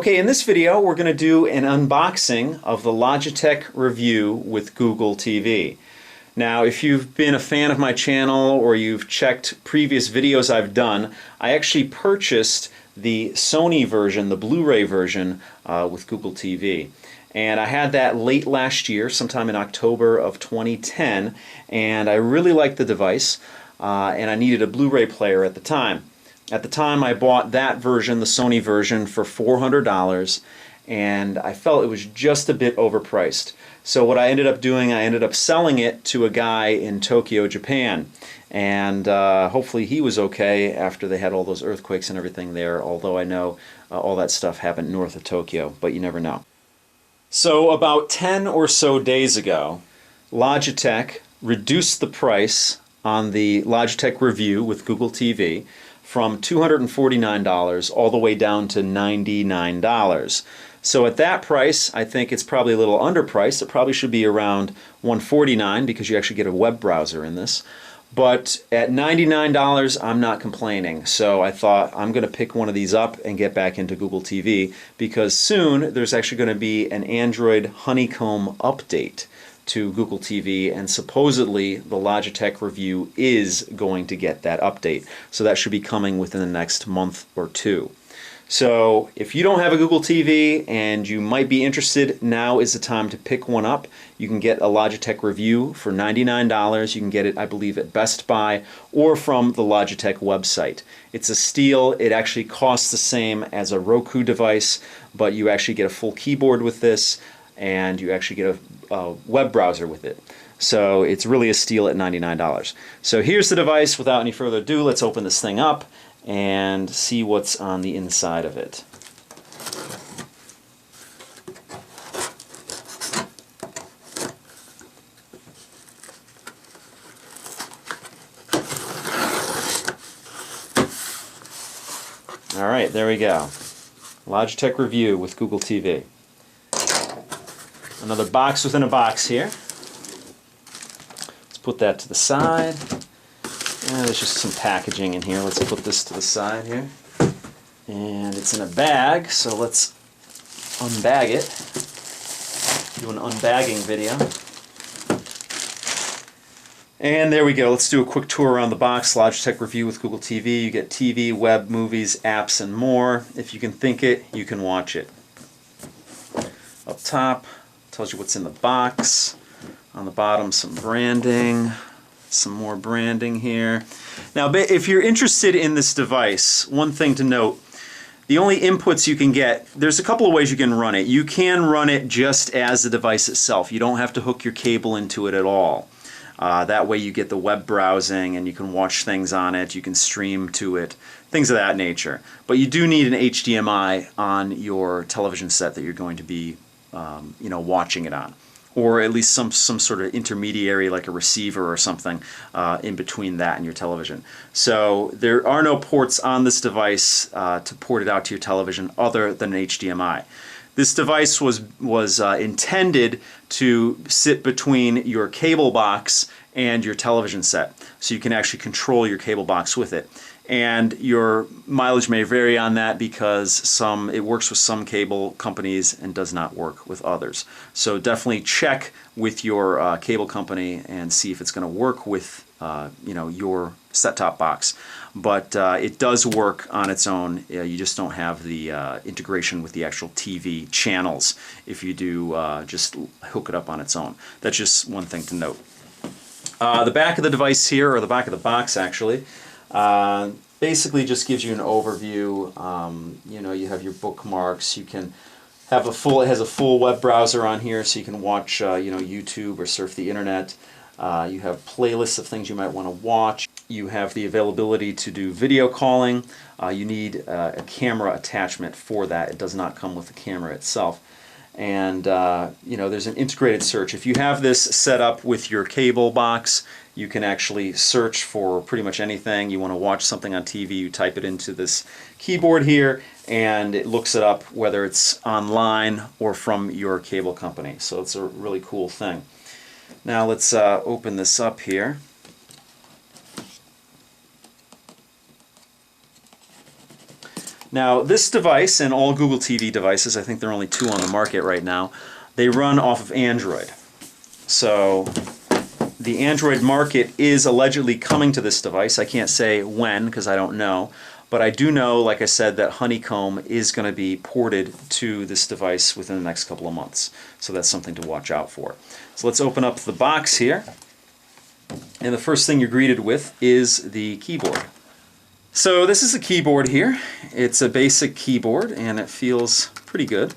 Okay, in this video we're going to do an unboxing of the Logitech Revue with Google TV. Now, if you've been a fan of my channel or you've checked previous videos I've done, I actually purchased the Sony version, the Blu-ray version with Google TV. And I had that late last year, sometime in October of 2010, and I really liked the device, and I needed a Blu-ray player at the time. At the time I bought that version, the Sony version, for $400, and I felt it was just a bit overpriced. So what I ended up doing, I ended up selling it to a guy in Tokyo, Japan. And hopefully he was okay after they had all those earthquakes and everything there, although I know all that stuff happened north of Tokyo, but you never know. So about 10 or so days ago, Logitech reduced the price on the Logitech Revue with Google TV from $249 all the way down to $99. So at that price, I think it's probably a little underpriced. It probably should be around $149 because you actually get a web browser in this. But at $99, I'm not complaining. So I thought I'm going to pick one of these up and get back into Google TV because soon there's actually going to be an Android Honeycomb update to Google TV, and supposedly the Logitech Revue is going to get that update. So that should be coming within the next month or two. So if you don't have a Google TV and you might be interested, now is the time to pick one up. You can get a Logitech Revue for $99. You can get it, I believe, at Best Buy or from the Logitech website. It's a steal. It actually costs the same as a Roku device, but you actually get a full keyboard with this, and you actually get a web browser with it. So it's really a steal at $99. So here's the device. Without any further ado, let's open this thing up and see what's on the inside of it. All right, there we go. Logitech Revue with Google TV. Another box within a box here. Let's put that to the side. There's just some packaging in here. Let's put this to the side here. And it's in a bag, so let's unbag it. Do an unbagging video. And there we go. Let's do a quick tour around the box. Logitech Revue with Google TV. You get TV, web, movies, apps, and more. If you can think it, you can watch it. Up top, tells you what's in the box. On the bottom, some branding, some more branding here. Now, if you're interested in this device, one thing to note, the only inputs you can get, there's a couple of ways you can run it. You can run it just as the device itself. You don't have to hook your cable into it at all. That way you get the web browsing and you can watch things on it, you can stream to it, things of that nature. But you do need an HDMI on your television set that you're going to be watching it on, or at least some sort of intermediary like a receiver or something in between that and your television. So there are no ports on this device to port it out to your television other than an HDMI. This device was intended to sit between your cable box and your television set, so you can actually control your cable box with it. And your mileage may vary on that because it works with some cable companies and does not work with others. So definitely check with your cable company and see if it's going to work with your set-top box. But it does work on its own. You just don't have the integration with the actual TV channels if you do just hook it up on its own. That's just one thing to note. The back of the device here, or the back of the box actually, basically just gives you an overview. You have your bookmarks. You can have it has a full web browser on here, so you can watch YouTube or surf the internet. You have playlists of things you might want to watch. You have the availability to do video calling. You need a camera attachment for that. It does not come with the camera itself. And there's an integrated search. If you have this set up with your cable box, you can actually search for pretty much anything. You want to watch something on TV, you type it into this keyboard here, and it looks it up whether it's online or from your cable company. So it's a really cool thing. Now let's open this up here. Now this device and all Google TV devices, I think there are only 2 on the market right now, they run off of Android. So the Android market is allegedly coming to this device. I can't say when because I don't know, but I do know, like I said, that Honeycomb is going to be ported to this device within the next couple of months. So that's something to watch out for. So let's open up the box here. And the first thing you're greeted with is the keyboard. So this is the keyboard here. It's a basic keyboard and it feels pretty good.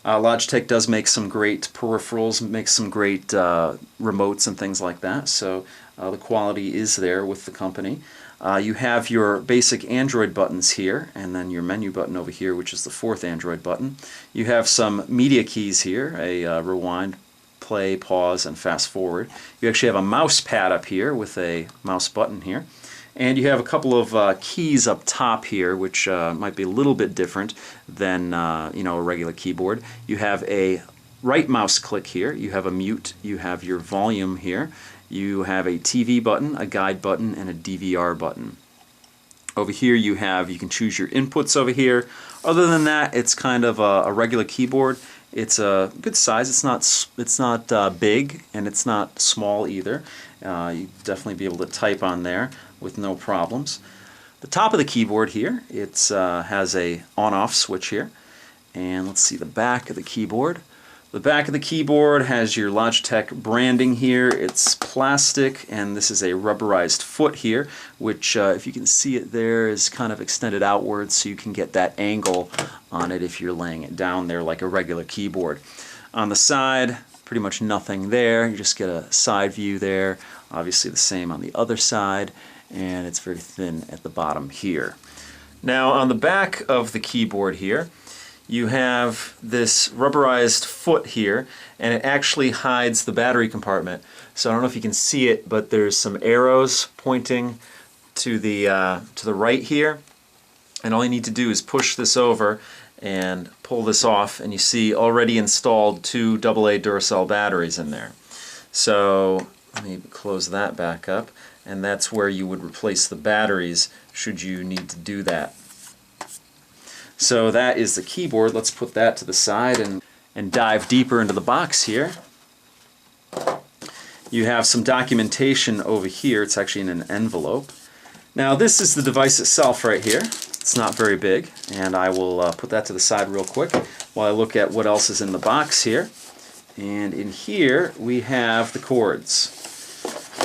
Logitech does make some great peripherals, makes some great remotes and things like that, so the quality is there with the company. You have your basic Android buttons here, and then your menu button over here, which is the 4th Android button. You have some media keys here, a rewind, play, pause, and fast forward. You actually have a mouse pad up here with a mouse button here. And you have a couple of keys up top here, which might be a little bit different than a regular keyboard. You have a right mouse click here. You have a mute. You have your volume here. You have a TV button, a guide button, and a DVR button. Over here you can choose your inputs over here. Other than that, it's kind of a regular keyboard. It's a good size. It's not big, and it's not small either. You definitely be able to type on there with no problems. The top of the keyboard here, it has a on-off switch here. And let's see the back of the keyboard. The back of the keyboard has your Logitech branding here. It's plastic, and this is a rubberized foot here, which if you can see it there is kind of extended outwards, so you can get that angle on it if you're laying it down there like a regular keyboard. On the side, pretty much nothing there. You just get a side view there. Obviously the same on the other side, and it's very thin at the bottom here. Now on the back of the keyboard here, you have this rubberized foot here, and it actually hides the battery compartment. So I don't know if you can see it, but there's some arrows pointing to the right here, and all you need to do is push this over and pull this off, and you see already installed 2 AA Duracell batteries in there. So let me close that back up, and that's where you would replace the batteries should you need to do that. So that is the keyboard. Let's put that to the side and dive deeper into the box here. You have some documentation over here. It's actually in an envelope. Now this is the device itself right here. It's not very big, and I will put that to the side real quick while I look at what else is in the box here. And in here we have the cords.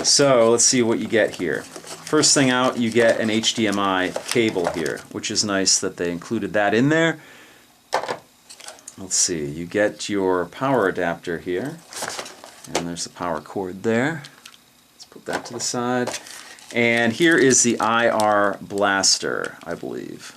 So let's see what you get here. First thing out, you get an HDMI cable here, which is nice that they included that in there. Let's see, you get your power adapter here, and there's the power cord there. Let's put that to the side. And here is the IR blaster, I believe.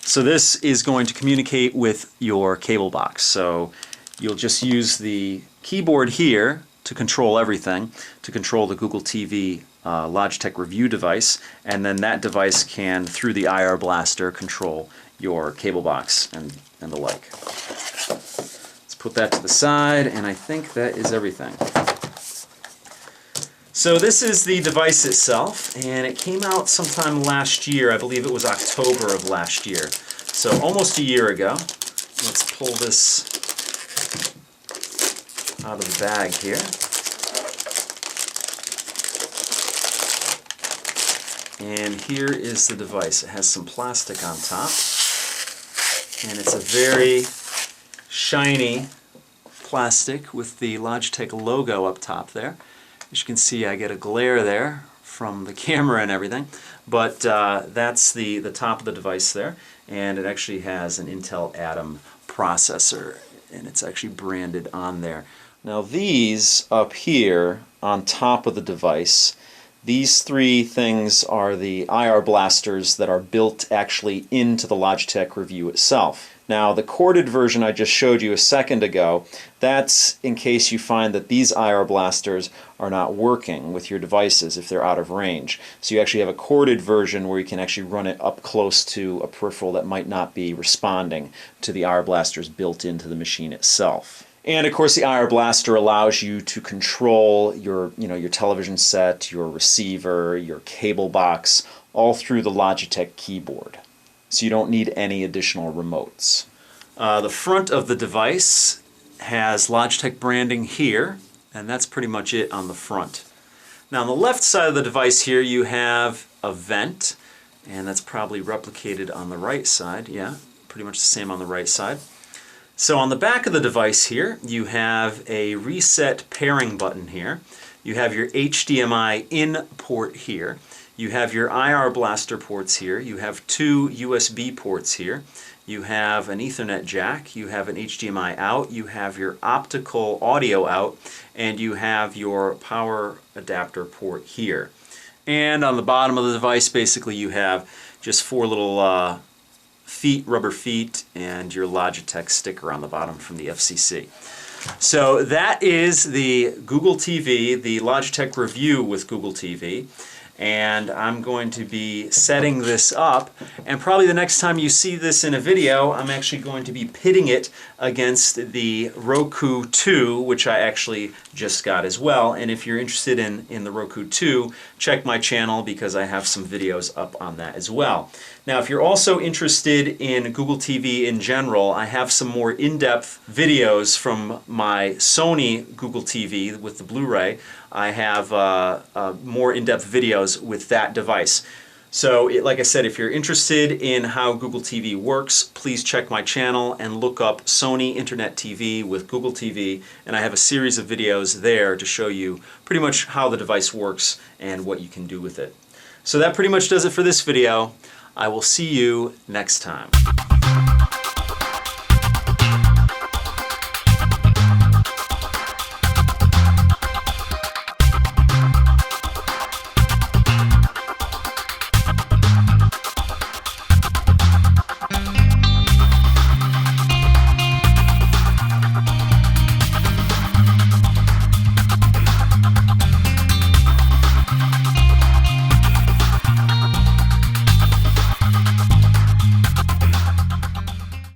So this is going to communicate with your cable box. So you'll just use the keyboard here to control everything, to control the Google TV Logitech Revue device, and then that device can, through the IR blaster, control your cable box and the like. Let's put that to the side, and I think that is everything. So this is the device itself, and it came out sometime last year. I believe it was October of last year. So almost a year ago. Let's pull this out of the bag here. And here is the device. It has some plastic on top, and it's a very shiny plastic with the Logitech logo up top there. As you can see, I get a glare there from the camera and everything, but that's the top of the device there, and it actually has an Intel Atom processor, and it's actually branded on there. Now these up here on top of the device, these 3 things are the IR blasters that are built actually into the Logitech Revue itself. Now the corded version I just showed you a second ago, that's in case you find that these IR blasters are not working with your devices if they're out of range. So you actually have a corded version where you can actually run it up close to a peripheral that might not be responding to the IR blasters built into the machine itself. And of course the IR blaster allows you to control your television set, your receiver, your cable box, all through the Logitech keyboard. so you don't need any additional remotes. The front of the device has Logitech branding here, and that's pretty much it on the front. Now on the left side of the device here you have a vent, and that's probably replicated on the right side. Yeah, pretty much the same on the right side. So on the back of the device here you have a reset pairing button here. You have your HDMI in port here. You have your IR blaster ports here. You have two USB ports here. You have an Ethernet jack. You have an HDMI out. You have your optical audio out. And you have your power adapter port here. And on the bottom of the device, basically, you have just four little feet, rubber feet, and your Logitech sticker on the bottom from the FCC. So that is the Google TV, the Logitech Revue with Google TV. And I'm going to be setting this up, and probably the next time you see this in a video, I'm actually going to be pitting it against the Roku 2, which I actually just got as well. And if you're interested in the Roku 2, check my channel because I have some videos up on that as well. Now, if you're also interested in Google TV in general, I have some more in-depth videos from my Sony Google TV with the Blu-ray. I have more in-depth videos with that device. So, like I said, if you're interested in how Google TV works, please check my channel and look up Sony Internet TV with Google TV, and I have a series of videos there to show you pretty much how the device works and what you can do with it. So that pretty much does it for this video. I will see you next time.